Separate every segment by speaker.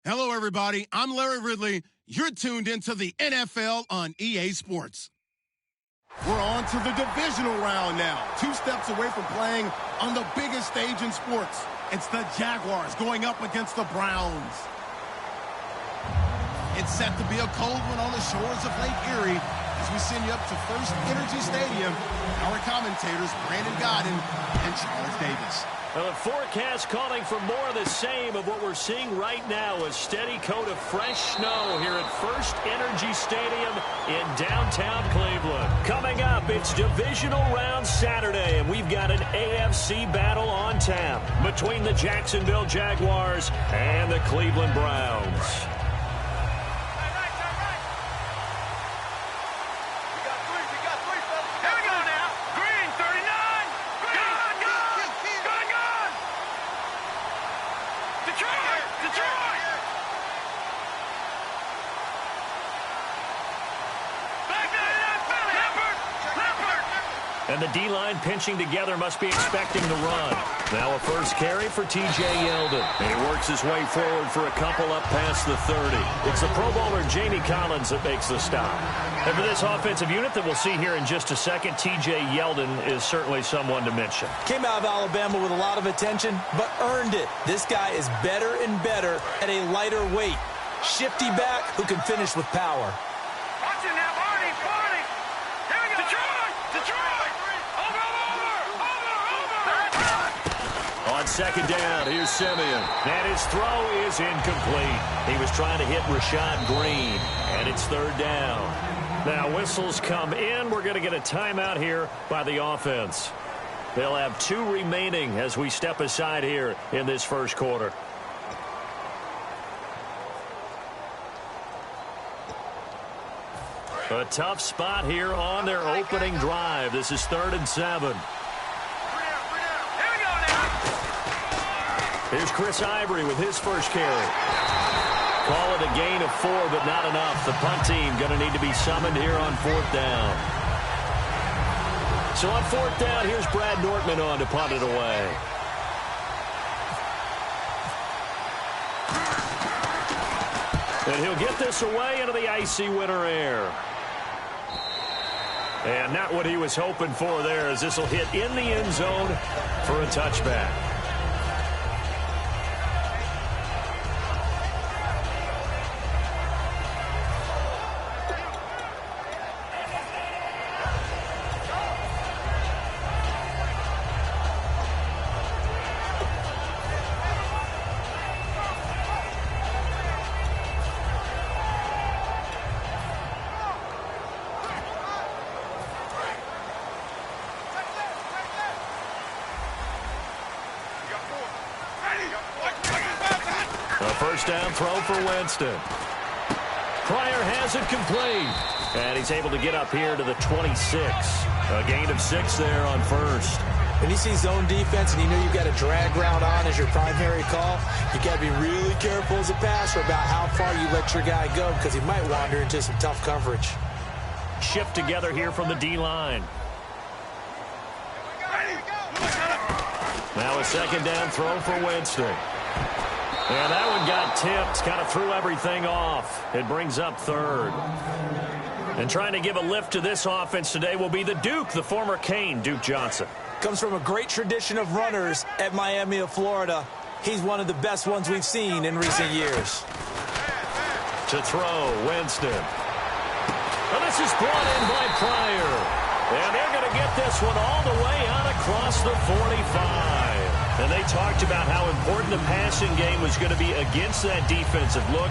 Speaker 1: Hello, everybody. I'm Larry Ridley. You're tuned into the NFL on EA Sports. We're on to the divisional round now. 2 steps away from playing on the biggest stage in sports. It's the Jaguars going up against the Browns. It's set to be a cold one on the shores of Lake Erie as we send you up to First Energy Stadium. Our commentators, Brandon Godden and Charles Davis.
Speaker 2: Well, the forecast calling for more of the same of what we're seeing right now, a steady coat of fresh snow here at First Energy Stadium in downtown Cleveland. Coming up, it's Divisional Round Saturday, and we've got an AFC battle on tap between the Jacksonville Jaguars and the Cleveland Browns. And the D-line pinching together must be expecting the run. Now a first carry for T.J. Yeldon. And he works his way forward for a couple up past the 30. It's the Pro Bowler Jamie Collins that makes the stop. And for this offensive unit that we'll see here in just a second, T.J. Yeldon is certainly someone to mention.
Speaker 3: Came out of Alabama with a lot of attention, but earned it. This guy is better and better at a lighter weight. Shifty back who can finish with power.
Speaker 4: Watch it now, Barney! Here we go! Detroit!
Speaker 2: On second down, here's Simeon. And his throw is incomplete. He was trying to hit Rashad Green, and it's third down. Now whistles come in. We're going to get a timeout here by the offense. They'll have 2 remaining as we step aside here in this first quarter. A tough spot here on their opening drive. This is 3rd and 7. Here's Chris Ivory with his first carry. Call it a gain of 4, but not enough. The punt team going to need to be summoned here on 4th down. So on 4th down, here's Brad Nortman on to punt it away. And he'll get this away into the icy winter air. And not what he was hoping for there, as this will hit in the end zone for a touchback. First down throw for Winston. Pryor has it complete. And he's able to get up here to the 26. A gain of 6 there on first.
Speaker 3: When you see zone defense and you know you've got a drag route on as your primary call, you got to be really careful as a passer about how far you let your guy go, because he might wander into some tough coverage.
Speaker 2: Shift together here from the D-line. Now a second down throw for Winston. And that one got tipped, kind of threw everything off. It brings up 3rd. And trying to give a lift to this offense today will be the Duke, the former Cane, Duke Johnson.
Speaker 3: Comes from a great tradition of runners at Miami of Florida. He's one of the best ones we've seen in recent years.
Speaker 2: To throw, Winston. Well, this is brought in by Pryor. And they're going to get this one all the way out across the 45. And they talked about how important the passing game was going to be against that defensive look.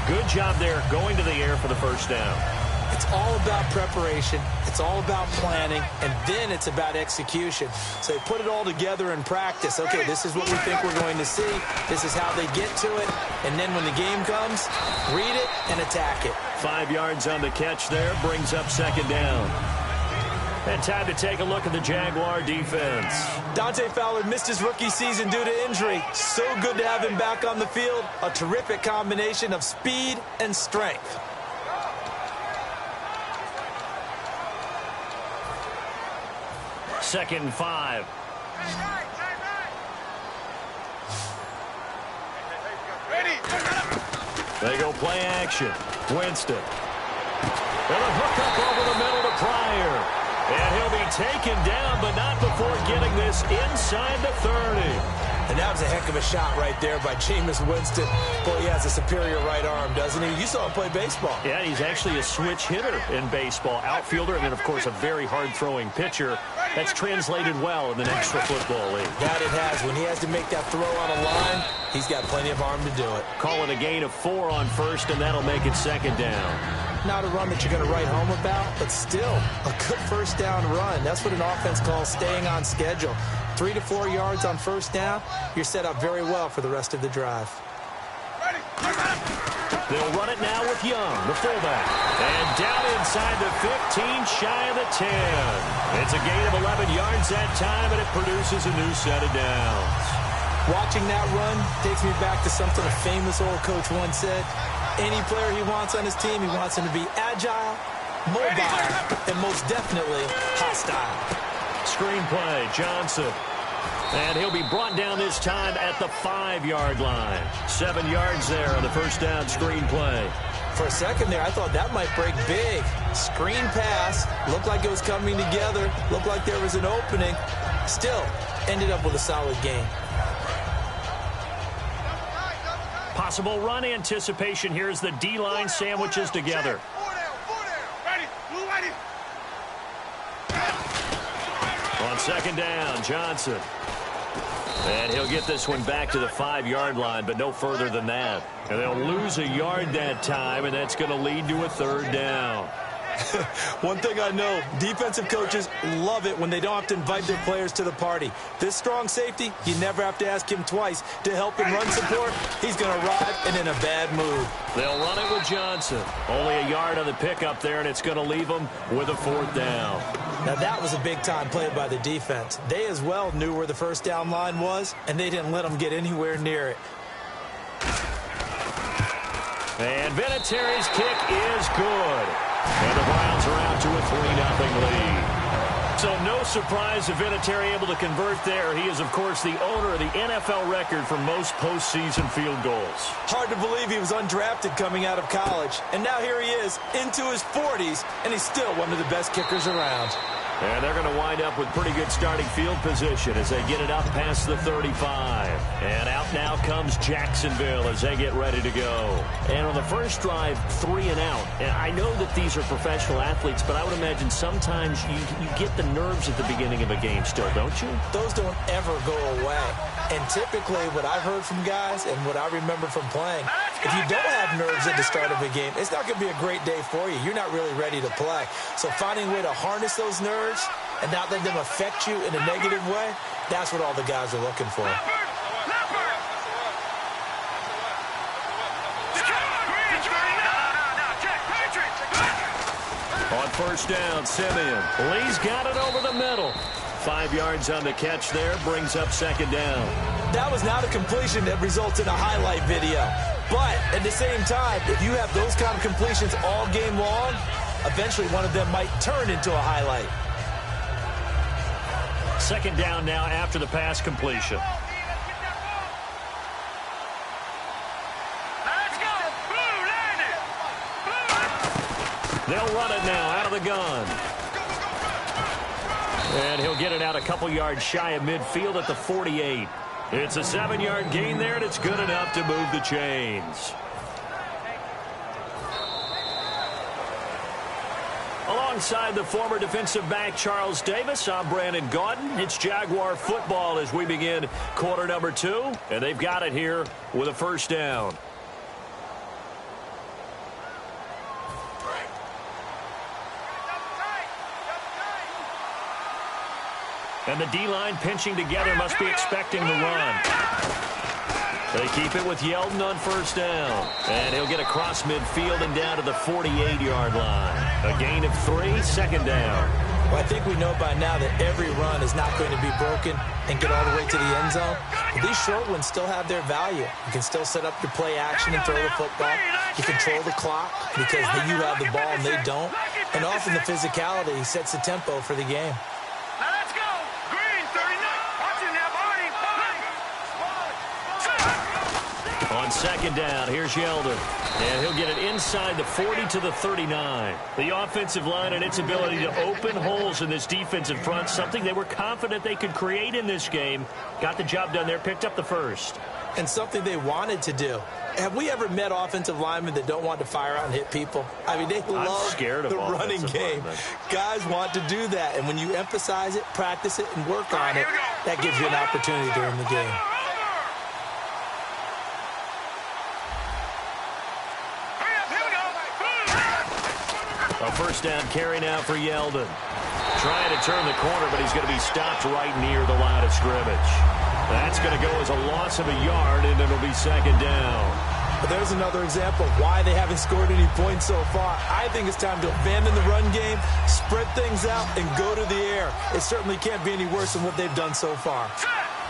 Speaker 2: Good job there going to the air for the first down.
Speaker 3: It's all about preparation. It's all about planning. And then it's about execution. So they put it all together in practice. Okay, this is what we think we're going to see. This is how they get to it. And then when the game comes, read it and attack it.
Speaker 2: 5 yards on the catch there. Brings up second down. And time to take a look at the Jaguar defense.
Speaker 3: Dante Fowler missed his rookie season due to injury. So good to have him back on the field. A terrific combination of speed and strength.
Speaker 2: Second and 5.
Speaker 4: Ready.
Speaker 2: They go play action. Winston. And a hook up over the middle to Pryor. And he'll be taken down, but not before getting this inside the 30.
Speaker 3: And that was a heck of a shot right there by Jameis Winston. Boy, he has a superior right arm, doesn't he? You saw him play baseball.
Speaker 2: Yeah, he's actually a switch hitter in baseball. Outfielder, and then, of course, a very hard-throwing pitcher. That's translated well in the National Football League.
Speaker 3: That it has. When he has to make that throw on a line, he's got plenty of arm to do it.
Speaker 2: Call it a gain of 4 on first, and that'll make it second down.
Speaker 3: Not a run that you're going to write home about, but still a good first down run. That's what an offense calls staying on schedule. 3 to 4 yards on first down, you're set up very well for the rest of the drive.
Speaker 2: They'll run it now with Young, the fullback. And down inside the 15, shy of the 10. It's a gain of 11 yards that time, and it produces a new set of downs.
Speaker 3: Watching that run takes me back to something a famous old coach once said. Any player he wants on his team, he wants him to be agile, mobile, and most definitely hostile.
Speaker 2: Screenplay, Johnson. And he'll be brought down this time at the 5-yard line. 7 yards there on the first down screenplay.
Speaker 3: For a second there, I thought that might break big. Screen pass, looked like it was coming together, looked like there was an opening. Still, ended up with a solid gain.
Speaker 2: Possible run anticipation here as the D-line sandwiches together. On second down, Johnson. And he'll get this one back to the 5-yard line, but no further than that. And they'll lose a yard that time, and that's going to lead to a third down.
Speaker 3: One thing I know, defensive coaches love it when they don't have to invite their players to the party. This strong safety, you never have to ask him twice to help in run support. He's going to ride and in a bad mood.
Speaker 2: They'll run it with Johnson. Only a yard on the pickup there, and it's going to leave them with a 4th down.
Speaker 3: Now that was a big-time play by the defense. They as well knew where the first down line was, and they didn't let them get anywhere near it.
Speaker 2: And Vinatieri's kick is good. And the Browns are out to a 3-0 lead. So no surprise if Vinatieri able to convert there. He is, of course, the owner of the NFL record for most postseason field goals.
Speaker 3: Hard to believe he was undrafted coming out of college. And now here he is, into his 40s, and he's still one of the best kickers around.
Speaker 2: And they're going to wind up with pretty good starting field position as they get it up past the 35. And out now comes Jacksonville as they get ready to go. And on the first drive, 3 and out. And I know that these are professional athletes, but I would imagine sometimes you get the nerves at the beginning of a game still, don't you?
Speaker 3: Those don't ever go away. And typically what I've heard from guys and what I remember from playing, if you don't have nerves at the start of a game, it's not going to be a great day for you. You're not really ready to play. So finding a way to harness those nerves and not let them affect you in a negative way, that's what all the guys are looking for.
Speaker 2: On first down, Simeon. Lee's got it over the middle. 5 yards on the catch there, brings up second down.
Speaker 3: That was not a completion that results in a highlight video. But at the same time, if you have those kind of completions all game long, eventually one of them might turn into a highlight.
Speaker 2: Second down now after the pass completion. They'll run it now out of the gun. And he'll get it out a couple yards shy of midfield at the 48. It's a 7-yard gain there, and it's good enough to move the chains. Alongside the former defensive back Charles Davis, I'm Brandon Gaudin. It's Jaguar football as we begin quarter number 2, and they've got it here with a first down. And the D-line pinching together must be expecting the run. They keep it with Yeldon on first down. And he'll get across midfield and down to the 48-yard line. A gain of 3, second down.
Speaker 3: Well, I think we know by now that every run is not going to be broken and get all the way to the end zone. But these short ones still have their value. You can still set up your play action and throw the football. You control the clock because you have the ball and they don't. And often the physicality sets the tempo for the game.
Speaker 2: On second down, here's Yeldon. And he'll get it inside the 40 to the 39. The offensive line and its ability to open holes in this defensive front, something they were confident they could create in this game. Got the job done there, picked up the first.
Speaker 3: And something they wanted to do. Have we ever met offensive linemen that don't want to fire out and hit people? I mean, they love the running game. Guys want to do that. And when you emphasize it, practice it, and work on it, that gives you an opportunity during the game.
Speaker 2: A first down carry now for Yeldon. Trying to turn the corner, but he's going to be stopped right near the line of scrimmage. That's going to go as a loss of a yard, and it'll be second down.
Speaker 3: But there's another example of why they haven't scored any points so far. I think it's time to abandon the run game, spread things out, and go to the air. It certainly can't be any worse than what they've done so far.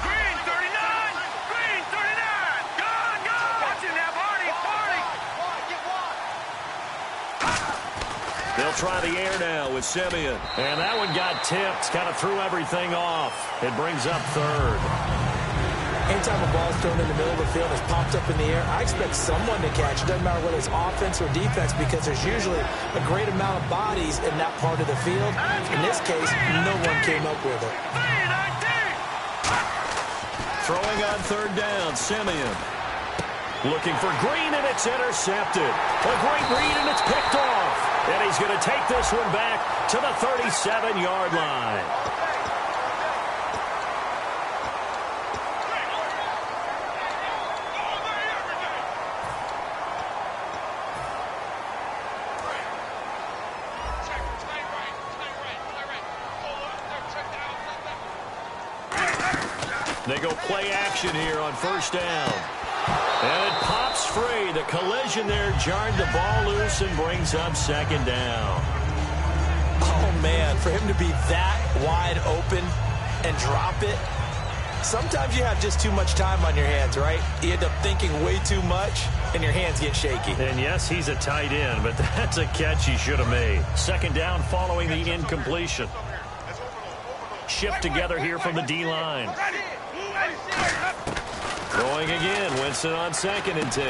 Speaker 4: Green 39! Green 39! Gone, gone! Watch it now, Barney, Barney!
Speaker 2: They'll try the air now with Simeon. And that one got tipped, kind of threw everything off. It brings up third.
Speaker 3: Anytime a ball is thrown in the middle of the field, it's popped up in the air, I expect someone to catch. It doesn't matter whether it's offense or defense, because there's usually a great amount of bodies in that part of the field. In this case, no one came up with it.
Speaker 2: Throwing on third down, Simeon. Looking for Green, and it's intercepted. A great read, and it's picked off. And he's going to take this one back to the 37-yard line. They go play action here on first down. And it pops free. The collision there jarred the ball loose and brings up second down.
Speaker 3: Oh, man, for him to be that wide open and drop it. Sometimes you have just too much time on your hands, right? You end up thinking way too much, and your hands get shaky.
Speaker 2: And yes, he's a tight end, but that's a catch he should have made. Second down following the incompletion. Shift together here from the D-line. Going again, Winston on 2nd and 10.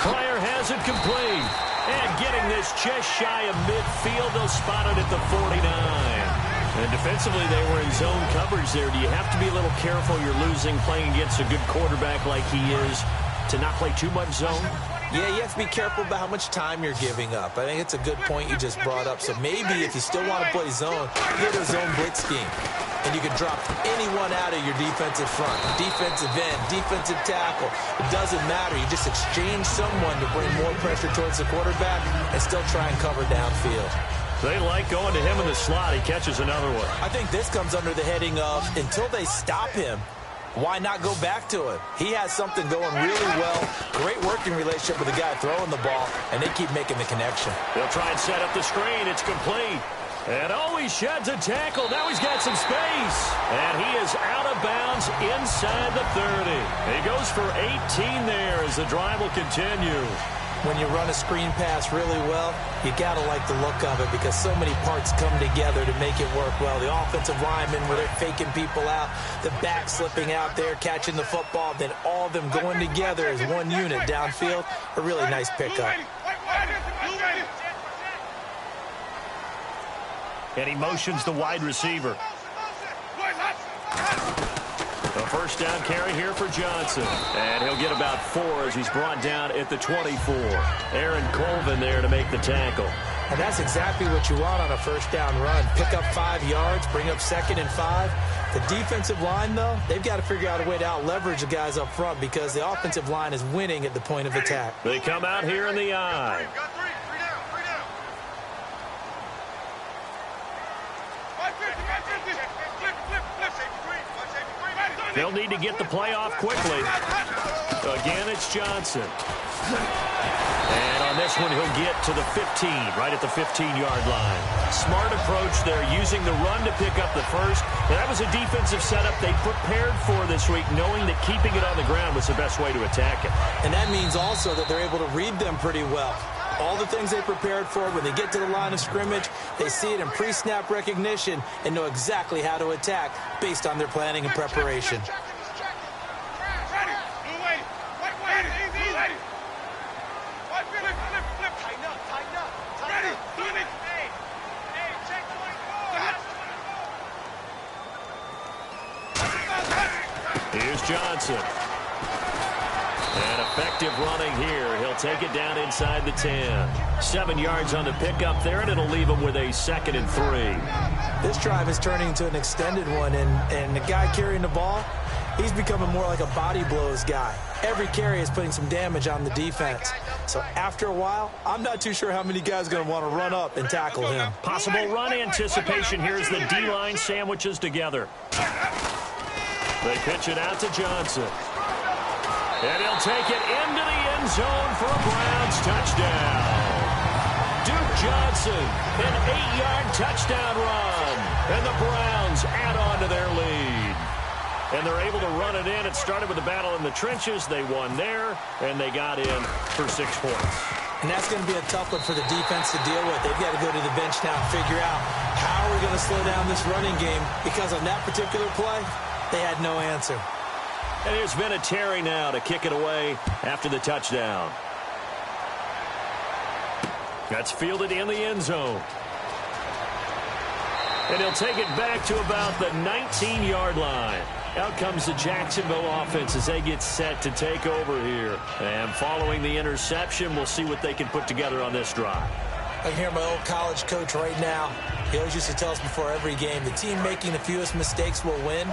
Speaker 2: Pryor has it complete. And getting this just shy of midfield, they'll spot it at the 49. And defensively, they were in zone coverage there. Do you have to be a little careful? You're losing, playing against a good quarterback like he is, to not play too much zone?
Speaker 3: Yeah, you have to be careful about how much time you're giving up. I think it's a good point you just brought up. So maybe if you still want to play zone, get a zone blitz scheme. And you can drop anyone out of your defensive front, defensive end, defensive tackle. It doesn't matter. You just exchange someone to bring more pressure towards the quarterback and still try and cover downfield.
Speaker 2: They like going to him in the slot. He catches another one.
Speaker 3: I think this comes under the heading of, until they stop him, why not go back to it? He has something going really well. Great working relationship with the guy throwing the ball, and they keep making the connection.
Speaker 2: They'll try and set up the screen. It's complete. And oh, he sheds a tackle. Now he's got some space. And he is out of bounds inside the 30. He goes for 18 there as the drive will continue.
Speaker 3: When you run a screen pass really well, you got to like the look of it because so many parts come together to make it work well. The offensive linemen, where they're faking people out, the back slipping out there, catching the football, then all of them going together as one unit downfield. A really nice pickup.
Speaker 2: And he motions the wide receiver. A first down carry here for Johnson. And he'll get about 4 as he's brought down at the 24. Aaron Colvin there to make the tackle.
Speaker 3: And that's exactly what you want on a first down run. Pick up 5 yards, bring up 2nd and 5. The defensive line, though, they've got to figure out a way to out-leverage the guys up front because the offensive line is winning at the point of attack.
Speaker 2: They come out here in the eye. They'll need to get the play off quickly. Again, it's Johnson. And on this one, he'll get to the 15, right at the 15-yard line. Smart approach there, using the run to pick up the first. And that was a defensive setup they prepared for this week, knowing that keeping it on the ground was the best way to attack it.
Speaker 3: And that means also that they're able to read them pretty well. All the things they prepared for, when they get to the line of scrimmage, they see it in pre-snap recognition and know exactly how to attack based on their planning and preparation.
Speaker 2: Here's Johnson. And effective running here. He'll take it down inside the 10. 7 yards on the pickup there, and it'll leave him with a 2nd and 3.
Speaker 3: This drive is turning into an extended one, and the guy carrying the ball, he's becoming more like a body blows guy. Every carry is putting some damage on the defense. So after a while, I'm not too sure how many guys are going to want to run up and tackle him.
Speaker 2: Possible run anticipation. Here's the D-line sandwiches together. They pitch it out to Johnson. And he'll take it into the end zone for a Browns touchdown. Duke Johnson, an 8-yard touchdown run. And the Browns add on to their lead. And they're able to run it in. It started with a battle in the trenches. They won there, and they got in for 6 points.
Speaker 3: And that's going to be a tough one for the defense to deal with. They've got to go to the bench now and figure out how are we going to slow down this running game, because on that particular play, they had no answer.
Speaker 2: And here's Vinatieri now to kick it away after the touchdown. That's fielded in the end zone. And he'll take it back to about the 19-yard line. Out comes the Jacksonville offense as they get set to take over here. And following the interception, we'll see what they can put together on this drive.
Speaker 3: I can hear my old college coach right now. He always used to tell us before every game, the team making the fewest mistakes will win.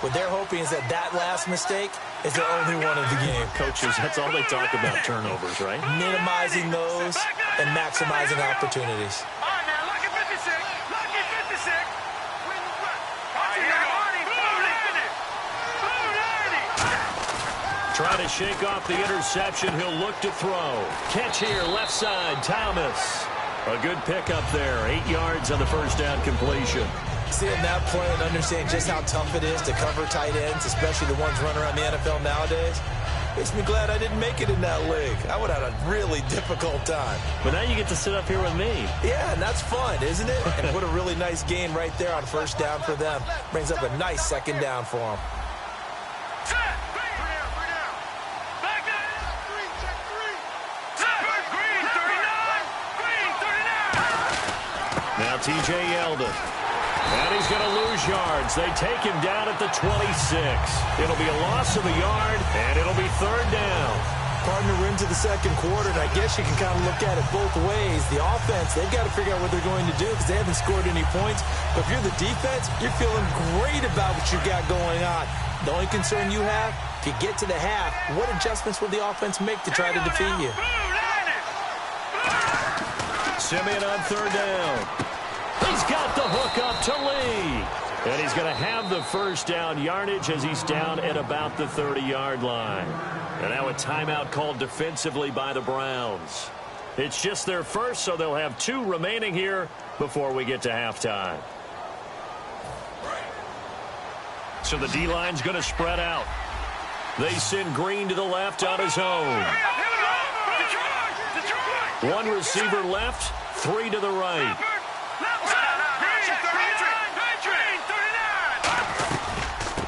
Speaker 3: What they're hoping is that last mistake is the only one of the game.
Speaker 2: Coaches, that's all they talk about, turnovers, right?
Speaker 3: Minimizing those and maximizing opportunities.
Speaker 4: All right, now, look at 56. Look at 56.
Speaker 2: Trying to shake off the interception. He'll look to throw. Catch here, left side, Thomas. A good pickup there. 8 yards on the first down completion.
Speaker 3: Seeing that play and understanding just how tough it is to cover tight ends, especially the ones running around the NFL nowadays, makes me glad I didn't make it in that league. I would have had a really difficult time.
Speaker 2: But now you get to sit up here with me.
Speaker 3: Yeah, and that's fun, isn't it? And put a really nice gain right there on first down for them. Brings up a nice 2nd down for them.
Speaker 2: Now T.J. Yeldon. And he's going to lose yards. They take him down at the 26. It'll be a loss of a yard, and it'll be 3rd down.
Speaker 3: Partner, we're into the 2nd quarter, and I guess you can kind of look at it both ways. The offense, they've got to figure out what they're going to do because they haven't scored any points. But if you're the defense, you're feeling great about what you got going on. The only concern you have, if you get to the half, what adjustments will the offense make to try to defeat you?
Speaker 2: Simeon on 3rd down. He's got the hook up to Lee. And he's going to have the first down yardage as he's down at about the 30-yard line. And now a timeout called defensively by the Browns. It's just their first, so they'll have 2 remaining here before we get to halftime. So the D-line's going to spread out. They send Green to the left on his own. 1 receiver left, 3 to the right.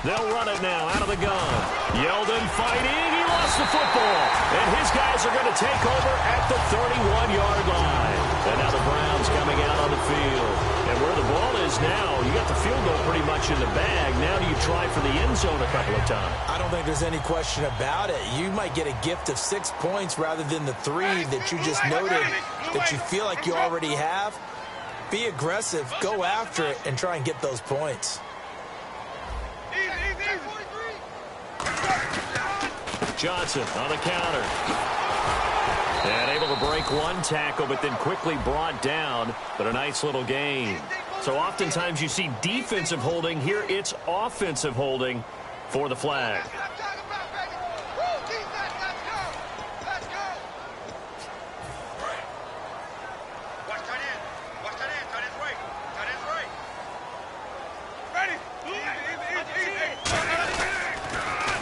Speaker 2: They'll run it now out of the gun. Yeldon fighting. He lost the football. And his guys are going to take over at the 31-yard line. And now the Browns coming out on the field. And where the ball is now, you got the field goal pretty much in the bag. Now do you try for the end zone a couple of times?
Speaker 3: I don't think there's any question about it. You might get a gift of 6 points rather than the 3 that you just noted that you feel like you already have. Be aggressive, go after it, and try and get those points.
Speaker 2: Johnson on the counter. And able to break 1 tackle, but then quickly brought down. But a nice little gain. So oftentimes you see defensive holding. Here it's offensive holding for the flag.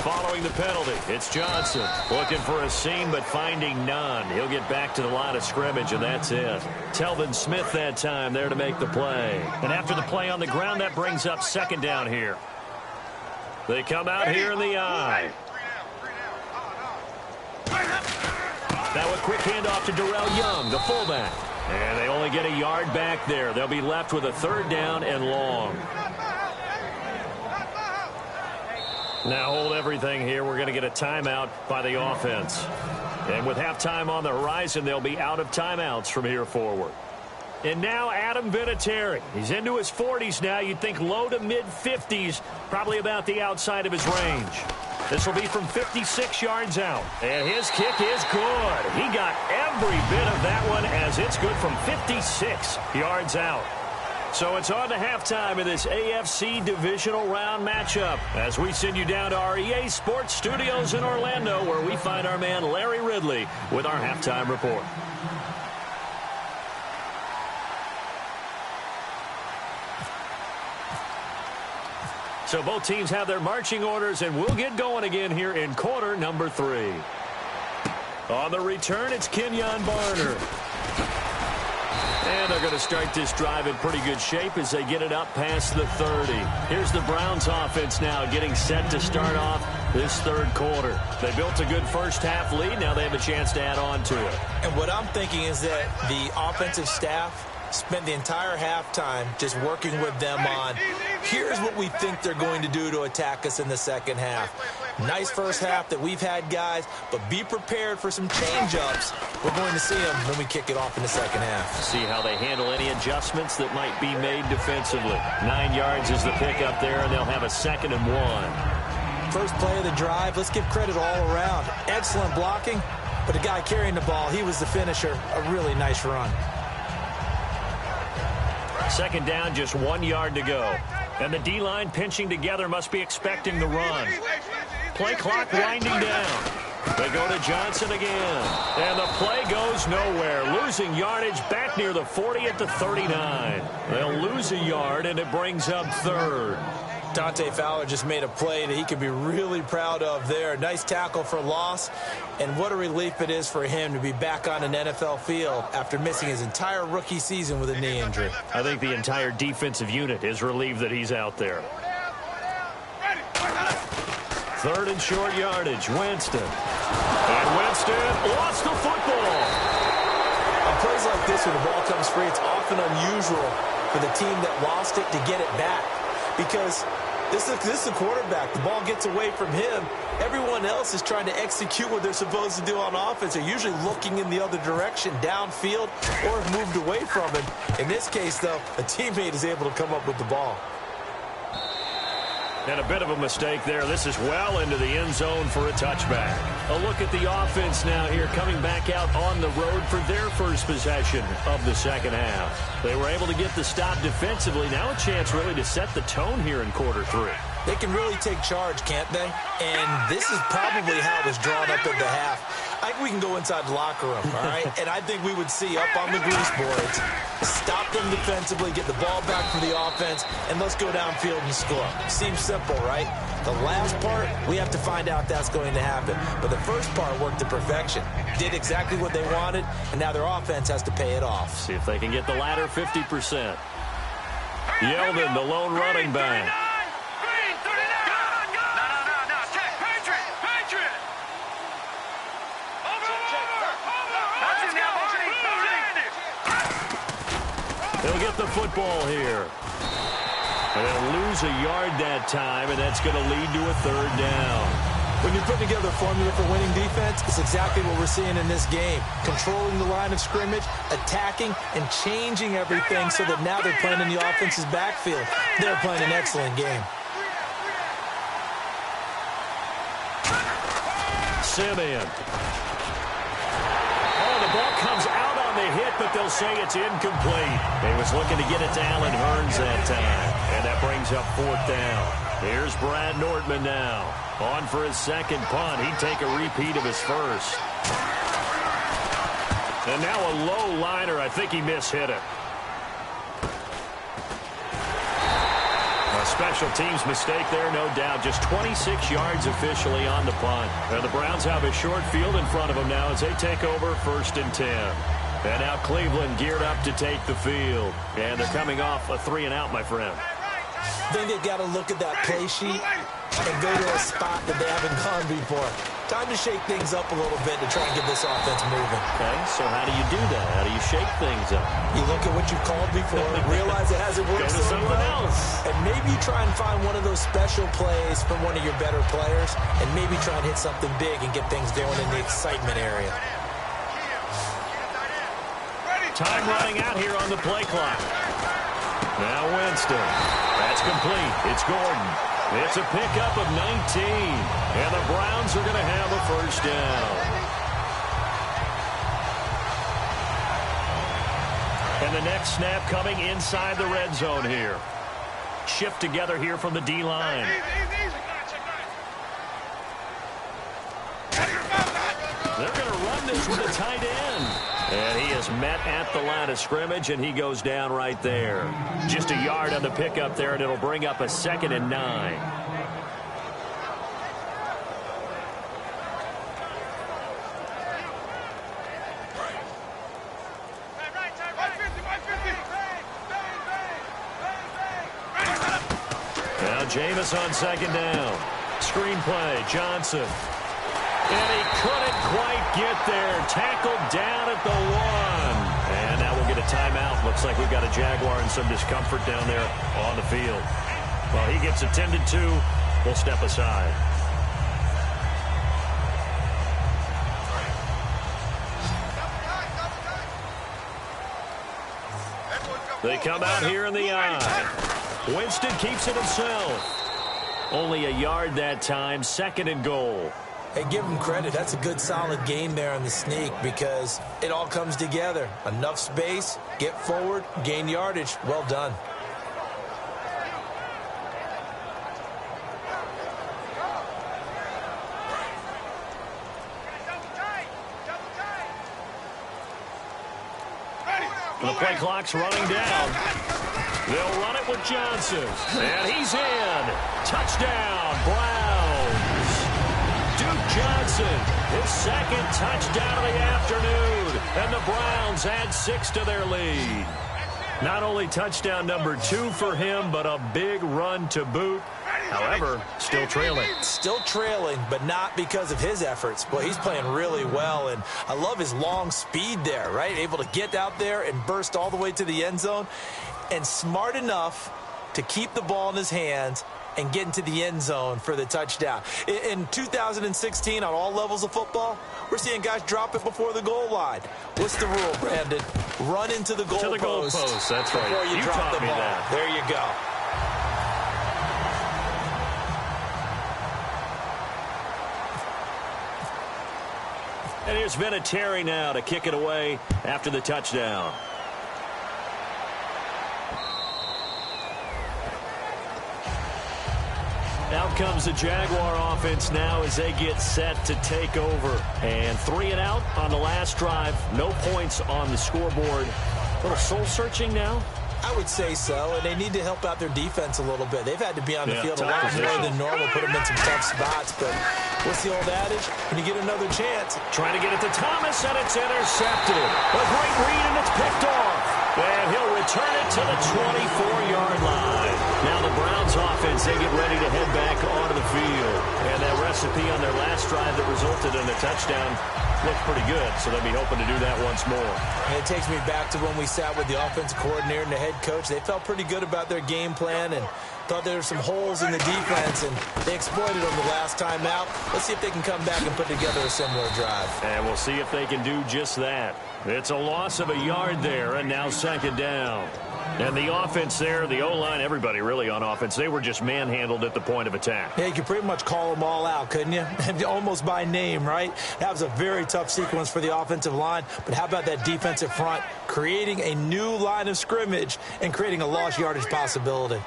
Speaker 2: Following the penalty, it's Johnson looking for a seam but finding none. He'll get back to the line of scrimmage, and that's it. Telvin Smith that time there to make the play. And after the play on the ground, that brings up 2nd down here. They come out here in the eye. Now a quick handoff to Darrell Young, the fullback. And they only get a yard back there. They'll be left with a 3rd down and long. Now hold everything here. We're going to get a timeout by the offense. And with halftime on the horizon, they'll be out of timeouts from here forward. And now Adam Vinatieri. He's into his 40s now. You'd think low to mid-50s, probably about the outside of his range. This will be from 56 yards out. And his kick is good. He got every bit of that one as it's good from 56 yards out. So it's on to halftime in this AFC Divisional Round matchup as we send you down to our EA Sports Studios in Orlando where we find our man Larry Ridley with our halftime report. So both teams have their marching orders, and we'll get going again here in quarter number 3. On the return, it's Kenyon Barner. And they're going to start this drive in pretty good shape as they get it up past the 30. Here's the Browns offense now getting set to start off this third quarter. They built a good first half lead. Now they have a chance to add on to it.
Speaker 3: And what I'm thinking is that the offensive staff spent the entire halftime just working with them on, here's what we think they're going to do to attack us in the second half. Nice first half that we've had, guys, but be prepared for some change-ups. We're going to see them when we kick it off in the second half.
Speaker 2: See how they handle any adjustments that might be made defensively. 9 yards is the pickup there, and they'll have a 2nd and 1.
Speaker 3: First play of the drive, let's give credit all around. Excellent blocking, but the guy carrying the ball, he was the finisher. A really nice run.
Speaker 2: 2nd down, just 1 yard to go. And the D-line pinching together must be expecting the run. Play clock winding down. They go to Johnson again. And the play goes nowhere. Losing yardage back near the 40 at the 39. They'll lose a yard, and it brings up 3rd.
Speaker 3: Dante Fowler just made a play that he could be really proud of there. Nice tackle for loss, and what a relief it is for him to be back on an NFL field after missing his entire rookie season with a knee injury.
Speaker 2: I think the entire defensive unit is relieved that he's out there. 3rd and short yardage, Winston. And Winston lost the football.
Speaker 3: On plays like this where the ball comes free, it's often unusual for the team that lost it to get it back because this is the quarterback. The ball gets away from him. Everyone else is trying to execute what they're supposed to do on offense. They're usually looking in the other direction, downfield, or have moved away from him. In this case, though, a teammate is able to come up with the ball.
Speaker 2: And a bit of a mistake there. This is well into the end zone for a touchback. A look at the offense now here coming back out on the road for their first possession of the second half. They were able to get the stop defensively. Now a chance really to set the tone here in quarter 3.
Speaker 3: They can really take charge, can't they? And this is probably how it was drawn up at the half. I think we can go inside the locker room, all right? And I think we would see up on the grease boards, stop them defensively, get the ball back from the offense, and let's go downfield and score. Seems simple, right? The last part, we have to find out if that's going to happen. But the first part worked to perfection. Did exactly what they wanted, and now their offense has to pay it off.
Speaker 2: See if they can get the latter 50%. Yeldon, the lone running back. They'll get the football here. And they'll lose a yard that time, and that's going to lead to a 3rd down.
Speaker 3: When you're putting together a formula for winning defense, it's exactly what we're seeing in this game. Controlling the line of scrimmage, attacking, and changing everything so that now they're playing in the offense's backfield. They're playing an excellent game.
Speaker 2: Simeon. Oh, the ball comes out on the hit, but they'll say it's incomplete. He was looking to get it to Allen Hurns that time, and that brings up 4th down. Here's Brad Nortman now. On for his 2nd punt. He'd take a repeat of his first. And now a low liner. I think he mishit it. A special teams mistake there, no doubt. Just 26 yards officially on the punt. And the Browns have a short field in front of them now as they take over 1st and 10. And now Cleveland geared up to take the field. And they're coming off a 3-and-out, my friend.
Speaker 3: I think they've got to look at that play sheet and go to a spot that they haven't gone before. time to shake things up a little bit to try and get this offense moving.
Speaker 2: Okay, so how do you do that? How do you shake things up?
Speaker 3: You look at what you've called before, realize it hasn't worked
Speaker 2: Go to
Speaker 3: so
Speaker 2: something
Speaker 3: well,
Speaker 2: else.
Speaker 3: and maybe you try and find one of those special plays from one of your better players, and maybe try and hit something big and get things going in the excitement area.
Speaker 2: Time running out here on the play clock. Now Winston. That's complete. It's Gordon. It's a pickup of 19. And the Browns are going to have a first down. And the next snap coming inside the red zone here. Shift together here from the D-line. They're going to run this with a tight end. And he is met at the line of scrimmage, and he goes down right there. Just a yard on the pickup there, and it'll bring up a 2nd and 9. Now Jameis on 2nd down. Screenplay, Johnson. And he couldn't quite get there. Tackled down at the 1. And now we'll get a timeout. Looks like we've got a Jaguar in some discomfort down there on the field. Well, he gets attended to. We'll step aside. They come out here in the eye. Winston keeps it himself. Only a yard that time. 2nd and goal.
Speaker 3: Hey, give him credit. That's a good, solid game there on the sneak because it all comes together. Enough space, get forward, gain yardage. Well done.
Speaker 2: The play clock's running down. They'll run it with Johnson. And he's in. Touchdown, Browns. Duke Johnson, his 2nd touchdown of the afternoon. And the Browns add 6 to their lead. Not only touchdown number 2 for him, but a big run to boot. However, still trailing.
Speaker 3: Still trailing, but not because of his efforts. Boy, he's playing really well, and I love his long speed there, right? Able to get out there and burst all the way to the end zone, and smart enough to keep the ball in his hands and get into the end zone for the touchdown. In 2016, on all levels of football, we're seeing guys drop it before the goal line. What's the rule, Brandon? Run into the goal post.
Speaker 2: To the goal post, that's right.
Speaker 3: Before you drop the ball.
Speaker 2: That.
Speaker 3: There you go.
Speaker 2: And here's Vinatieri now to kick it away after the touchdown. Out comes the Jaguar offense now as they get set to take over. And 3 and out on the last drive. No points on the scoreboard. A little soul-searching now.
Speaker 3: I would say so, and they need to help out their defense a little bit. They've had to be on the field a lot more than normal, put them in some tough spots. But what's the old adage? When you get another chance.
Speaker 2: Trying to get it to Thomas, and it's intercepted. A great read, and it's picked off. And he'll return it to the 24-yard line. Now the Browns offense, they get ready to head back onto the field. And that recipe on their last drive that resulted in a touchdown looked pretty good, so they'll be hoping to do that once more.
Speaker 3: And it takes me back to when we sat with the offensive coordinator and the head coach. They felt pretty good about their game plan and thought there were some holes in the defense, and they exploited them the last time out. Let's see if they can come back and put together a similar drive.
Speaker 2: And we'll see if they can do just that. It's a loss of a yard there, and now 2nd down. And the offense there, the O-line, everybody really on offense, they were just manhandled at the point of attack.
Speaker 3: Yeah, you could pretty much call them all out, couldn't you? Almost by name, right? That was a very tough sequence for the offensive line. But how about that defensive front creating a new line of scrimmage and creating a lost yardage possibility?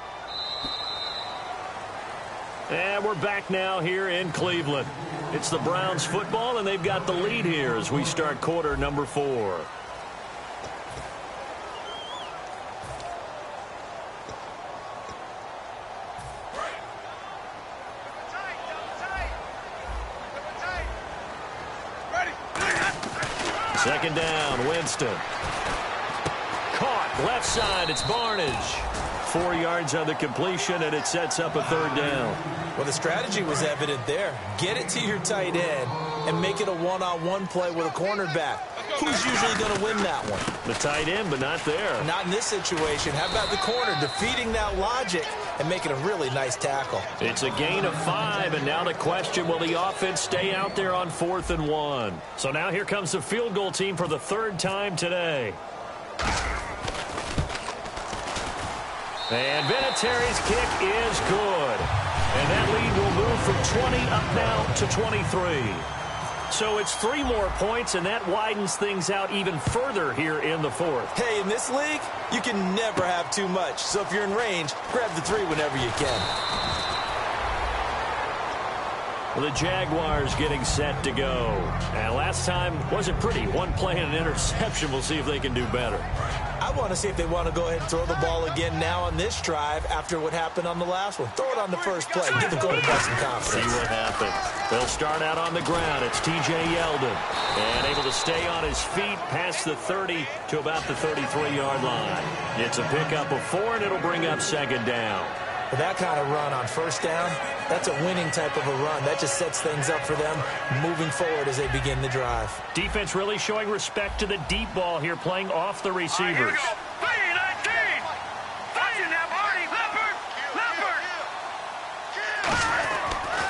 Speaker 2: And we're back now here in Cleveland. It's the Browns football, and they've got the lead here as we start quarter number 4. Second down, Winston. Caught, left side, it's Barnage. 4 yards on the completion, and it sets up a 3rd down.
Speaker 3: Well, the strategy was evident there. Get it to your tight end and make it a one-on-one play with a cornerback. Who's usually going to win that one?
Speaker 2: The tight end, but not there.
Speaker 3: Not in this situation. How about the corner defeating that logic and making a really nice tackle?
Speaker 2: It's a gain of 5, and now the question, will the offense stay out there on 4th and 1? So now here comes the field goal team for the 3rd time today. And Vinatieri's kick is good. And that lead will move from 20 up now to 23. So it's 3 more points, and that widens things out even further here in the 4th.
Speaker 3: Hey, in this league, you can never have too much. So if you're in range, grab the 3 whenever you can.
Speaker 2: Well, the Jaguars getting set to go. And last time wasn't pretty. 1 play and an interception. We'll see if they can do better.
Speaker 3: I want to see if they want to go ahead and throw the ball again now on this drive after what happened on the last one. Throw it on the first play. Give the quarterback some confidence.
Speaker 2: See what happens. They'll start out on the ground. It's T.J. Yeldon. And able to stay on his feet past the 30 to about the 33-yard line. It's a pickup of 4, and it'll bring up 2nd down.
Speaker 3: With that kind of run on 1st down, that's a winning type of a run. That just sets things up for them moving forward as they begin the drive.
Speaker 2: Defense really showing respect to the deep ball here, playing off the receivers.
Speaker 4: Here we go. 3-19. Watching that, Marty. Leopard.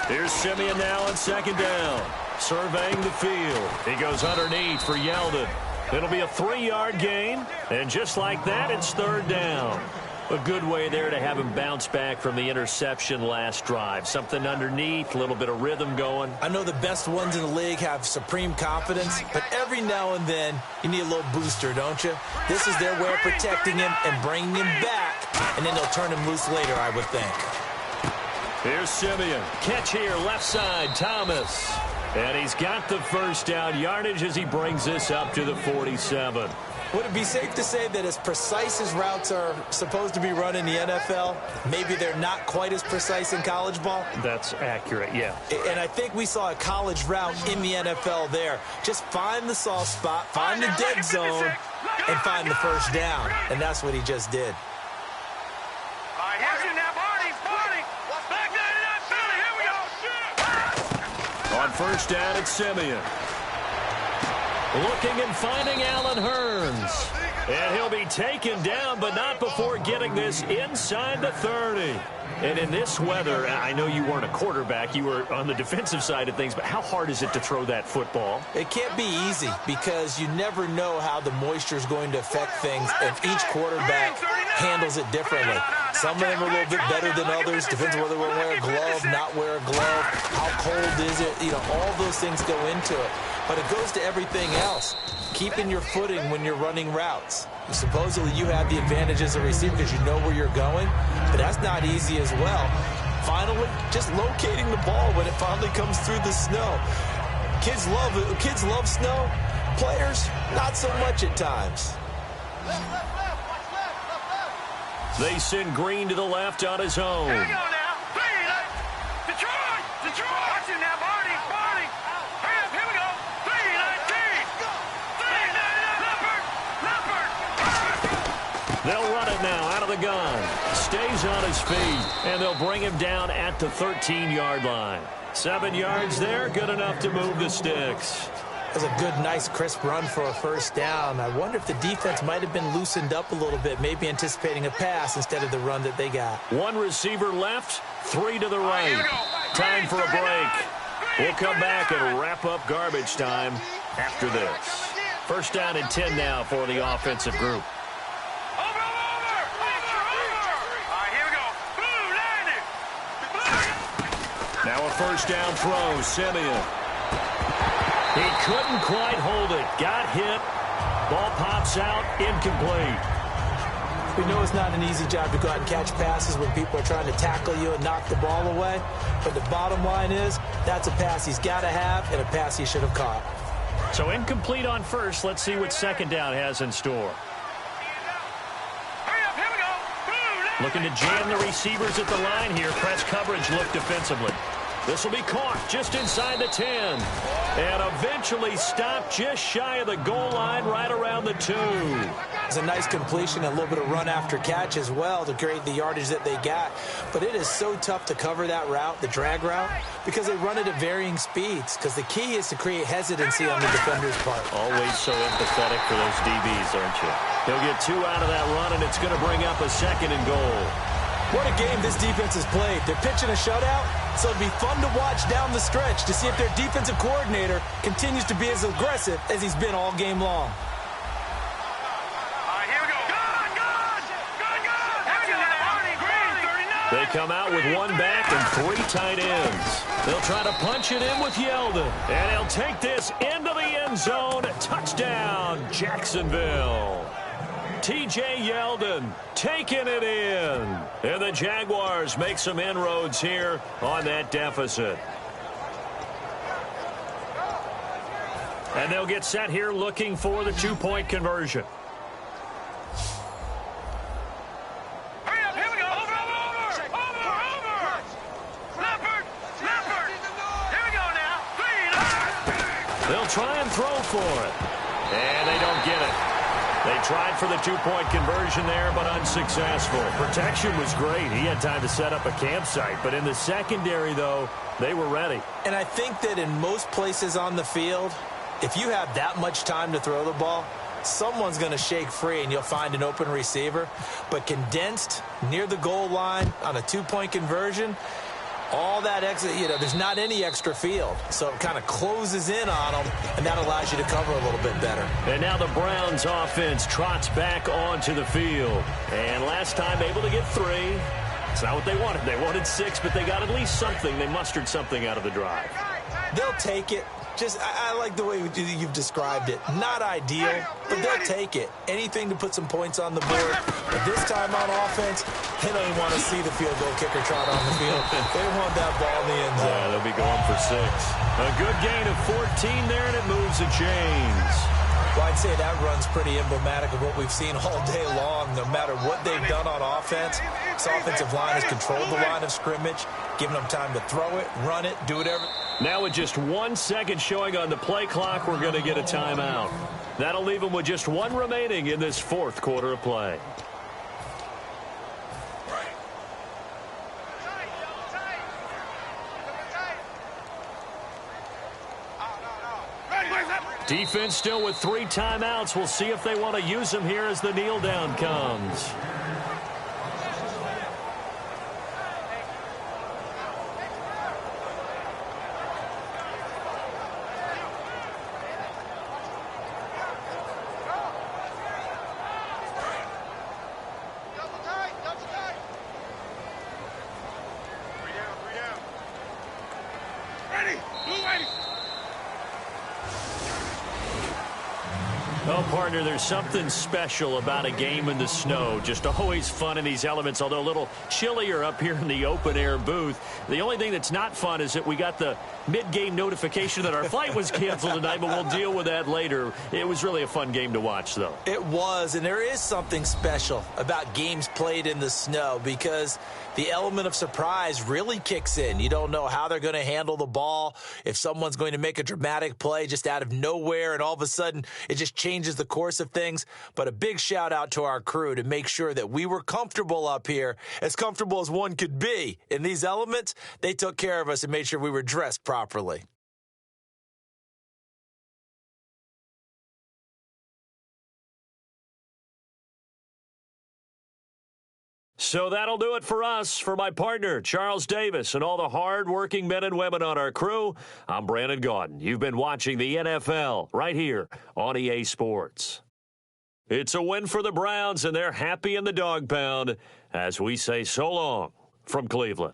Speaker 2: Here's Simeon now on 2nd down. Surveying the field. He goes underneath for Yeldon. It'll be a 3-yard gain. And just like that, it's 3rd down. A good way there to have him bounce back from the interception last drive. Something underneath, a little bit of rhythm going.
Speaker 3: I know the best ones in the league have supreme confidence, but every now and then you need a little booster, don't you? This is their way of protecting him and bringing him back, and then they'll turn him loose later, I would think.
Speaker 2: Here's Simeon. Catch here, left side, Thomas. And he's got the 1st down yardage as he brings this up to the 47.
Speaker 3: Would it be safe to say that as precise as routes are supposed to be run in the NFL, maybe they're not quite as precise in college ball?
Speaker 2: That's accurate, yeah.
Speaker 3: And I think we saw a college route in the NFL there. Just find the soft spot, find the dead zone, and find the 1st down. And that's what he just did.
Speaker 2: On 1st down, it's Simeon. Looking and finding Allen Hurns. And he'll be taken down, but not before getting this inside the 30. And in this weather, I know you weren't a quarterback. You were on the defensive side of things, but how hard is it to throw that football?
Speaker 3: It can't be easy because you never know how the moisture is going to affect things, and each quarterback handles it differently. Some of them are a little bit better than others. Depends whether they wear a glove, not wear a glove. How cold is it? You know, all those things go into it. But it goes to everything else. Keeping your footing when you're running routes. Supposedly you have the advantage as a receiver because you know where you're going, but that's not easy as well. Finally, just locating the ball when it finally comes through the snow. Kids love snow. Players, not so much at times.
Speaker 2: They send Green to the left on his own.
Speaker 4: Here we go now. Detroit. Watching that, Marty. Hurry up, here we go. 3-19. Leopard.
Speaker 2: They'll run it now out of the gun. Stays on his feet, and they'll bring him down at the 13-yard line. 7 yards there, good enough to move the sticks.
Speaker 3: That was a good, nice, crisp run for a 1st down. I wonder if the defense might have been loosened up a little bit, maybe anticipating a pass instead of the run that they got.
Speaker 2: 1 receiver left, 3 to the right. Time for a break. We'll come back and wrap up garbage time after this. 1st down and 10 now for the offensive group.
Speaker 4: Over. All right, here we go. Blue, landed.
Speaker 2: Now a 1st down throw, Simeon. He couldn't quite hold it. Got hit. Ball pops out, incomplete.
Speaker 3: We know it's not an easy job to go out and catch passes when people are trying to tackle you and knock the ball away. But the bottom line is, that's a pass he's got to have and a pass he should have caught.
Speaker 2: So incomplete on 1st. Let's see what 2nd down has in store.
Speaker 4: Hurry up, here we go.
Speaker 2: Looking to jam the receivers at the line here. Press coverage look defensively. This will be caught just inside the 10. And eventually stopped just shy of the goal line right around the 2.
Speaker 3: It's a nice completion, a little bit of run after catch as well to create the yardage that they got. But it is so tough to cover that route, the drag route, because they run it at varying speeds. Because the key is to create hesitancy on the defender's part.
Speaker 2: Always so empathetic for those DBs, aren't you? He'll get 2 out of that run, and it's going to bring up a 2nd and goal.
Speaker 3: What a game this defense has played. They're pitching a shutout, so it'll be fun to watch down the stretch to see if their defensive coordinator continues to be as aggressive as he's been all game long.
Speaker 2: They come out with 1 back and 3 tight ends. They'll try to punch it in with Yeldon. And he'll take this into the end zone. Touchdown, Jacksonville. T.J. Yeldon taking it in. And the Jaguars make some inroads here on that deficit. And they'll get set here looking for the 2-point conversion. They'll try and throw for it. And they don't get it. They tried for the 2-point conversion there, but unsuccessful. Protection was great. He had time to set up a campsite. But in the secondary, though, they were ready.
Speaker 3: And I think that in most places on the field, if you have that much time to throw the ball, someone's going to shake free and you'll find an open receiver. But condensed near the goal line on a 2-point conversion, all that extra, there's not any extra field. So it kind of closes in on them, and that allows you to cover a little bit better.
Speaker 2: And now the Browns offense trots back onto the field. And last time able to get 3. It's not what they wanted. They wanted 6, but they got at least something. They mustered something out of the drive.
Speaker 3: They'll take it. I like the way you've described it. Not ideal, but they'll take it. Anything to put some points on the board. But this time on offense, they don't even want to see the field goal kicker trot on the field. They want that ball in the end zone.
Speaker 2: Yeah, they'll be going for 6. A good gain of 14 there, and it moves the chains.
Speaker 3: Well, I'd say that run's pretty emblematic of what we've seen all day long. No matter what they've done on offense, this offensive line has controlled the line of scrimmage, giving them time to throw it, run it, do whatever.
Speaker 2: Now with just 1 second showing on the play clock, we're going to get a timeout. That'll leave them with just 1 remaining in this 4th quarter of play. Defense still with 3 timeouts. We'll see if they want to use them here as the kneel down comes. Well, partner, there's something special about a game in the snow. Just always fun in these elements, although a little chillier up here in the open-air booth. The only thing that's not fun is that we got the mid-game notification that our flight was canceled tonight, but we'll deal with that later. It was really a fun game to watch, though.
Speaker 3: It was, and there is something special about games played in the snow because the element of surprise really kicks in. You don't know how they're going to handle the ball, if someone's going to make a dramatic play just out of nowhere, and all of a sudden it just changes the course of things. But a big shout out to our crew to make sure that we were comfortable up here, as comfortable as one could be. In these elements, they took care of us and made sure we were dressed properly.
Speaker 2: So that'll do it for us. For my partner, Charles Davis, and all the hard-working men and women on our crew, I'm Brandon Gaudin. You've been watching the NFL right here on EA Sports. It's a win for the Browns, and they're happy in the dog pound as we say so long from Cleveland.